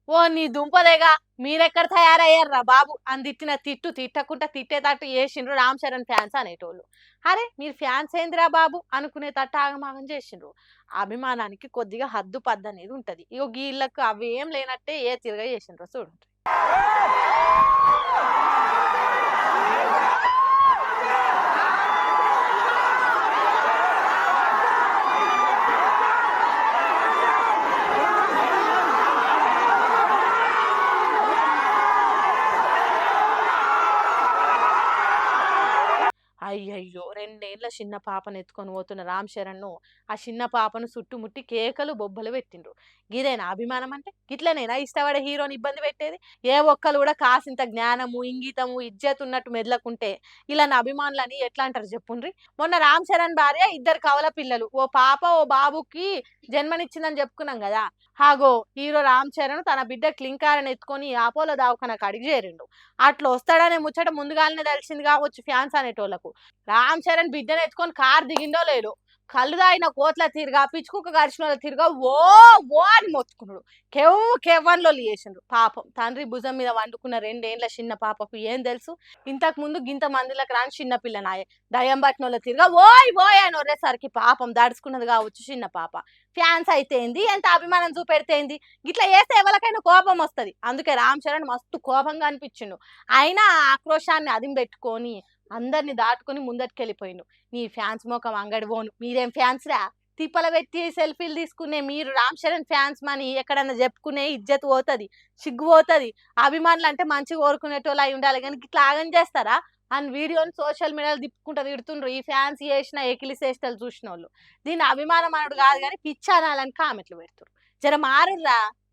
ఓ నీ దుంపదేగా మీరెక్కడ తయారయ్యారురా బాబు అని తిట్టిన తిట్టు తిట్టకుండా తిట్టేటట్టు చేసిండ్రు రామ్ చరణ్ ఫ్యాన్స్ అనేటోళ్ళు. అరే మీరు ఫ్యాన్స్ ఏందిరా బాబు అనుకునేటట్టు ఆగమాగం చేసిండ్రు. అభిమానానికి కొద్దిగా హద్దు పద్దు అనేది ఉంటది. ఇగో గీళ్ళకు అవి ఏం లేనట్టే ఏ తిరగ చేసిండ్రో చూడండి. అయ్యయ్యో! 2 ఏళ్ల చిన్న పాపను ఎత్తుకొని పోతున్న రామ్ చరణ్‌ను, ఆ చిన్న పాపను చుట్టుముట్టి కేకలు, బొబ్బలు పెట్టిండ్రు. గిదేనా అభిమానం అంటే? గిట్లనేనా ఇష్టపడే హీరోని ఇబ్బంది పెట్టేది? ఏ ఒక్కళ్ళు కూడా కాసింత జ్ఞానము, ఇంగితము, ఇజ్జత్ ఉన్నట్టు మెదలకుంటే ఇలాని అభిమానులని ఎట్లా అంటారు చెప్పుండ్రి? మొన్న రామ్ చరణ్ భార్య ఇద్దరు కవల పిల్లలు. ఓ పాప, ఓ బాబుకి జన్మనిచ్చిందని చెప్పుకున్నాం గదా! హాగో హీరో రామ్ చరణ్ తన బిడ్డ క్లింకారని ఎత్తుకొని అపోలో దవాఖానకు అడిగి చేరిండు. అట్లా వస్తాడనే ముచ్చట ముందుగాలనే తెలిసింది కావచ్చు ఫ్యాన్స్ అనేటోళ్ళకు. రామ్ చరణ్ బిడ్డను ఎత్తుకొని కారు దిగిండో లేదో కళ్ళు తాగిన కోట్ల తీరుగా పిచ్చుకుక్క కరిచినోళ్ళ తీరుగా ఓ ఓ అని మొత్తుకున్నాడు. కెవ్వు కెవ్వని లొల్లి చేసిండ్రు. పాపం తండ్రి భుజం మీద వండుకున్న 2 ఏళ్ల చిన్న పాపకు ఏం తెలుసు? ఇంతకు ముందు గింత మందిలకు రాని చిన్న పిల్లనాయే దయ్యం పట్టినోళ్ళ తీరుగా ఓయ్ ఓయ్ అని ఒర్రేసరికి పాపం దడుచుకున్నది కావచ్చు చిన్న పాప. ఫ్యాన్స్ అయితే ఏంది, ఎంత అభిమానం చూపెడితే ఏంది, గిట్లా చేస్తే ఎవరికైనా కోపం వస్తది. అందుకే రామ్ చరణ్ మస్తు కోపంగా అనిపించిండు. అయినా ఆ ఆక్రోశాన్ని అదిం పెట్టుకొని అందరిని దాటుకొని ముందటికెళ్ళిపోయిండు. నీ ఫ్యాన్స్ మొఖం అంగడి పోను. మీరేం ఫ్యాన్స్ రా? తిప్పల పెట్టి సెల్ఫీలు తీసుకునే మీరు రామ్ చరణ్ ఫ్యాన్స్ మని ఎక్కడన్నా చెప్పుకునే ఇజ్జత్ పోతది, సిగ్గు పోతది. అభిమానులు అంటే మంచిగా కోరుకునేటోళ్ళు అయి ఉండాలి కానీ ఇట్లా ఆగం చేస్తారా అని వీడియోని సోషల్ మీడియాలో తిప్పుకుంటూ తిడుతుండ్రు ఈ ఫ్యాన్స్ చేసిన ఎకిలి చేష్టలు చూసినోళ్ళు. దీన్ని అభిమానం అనుడు కాదు కానీ పిచ్చి అనాలని కామెంట్లు పెడుతుర్రు. జర మారుర్రా.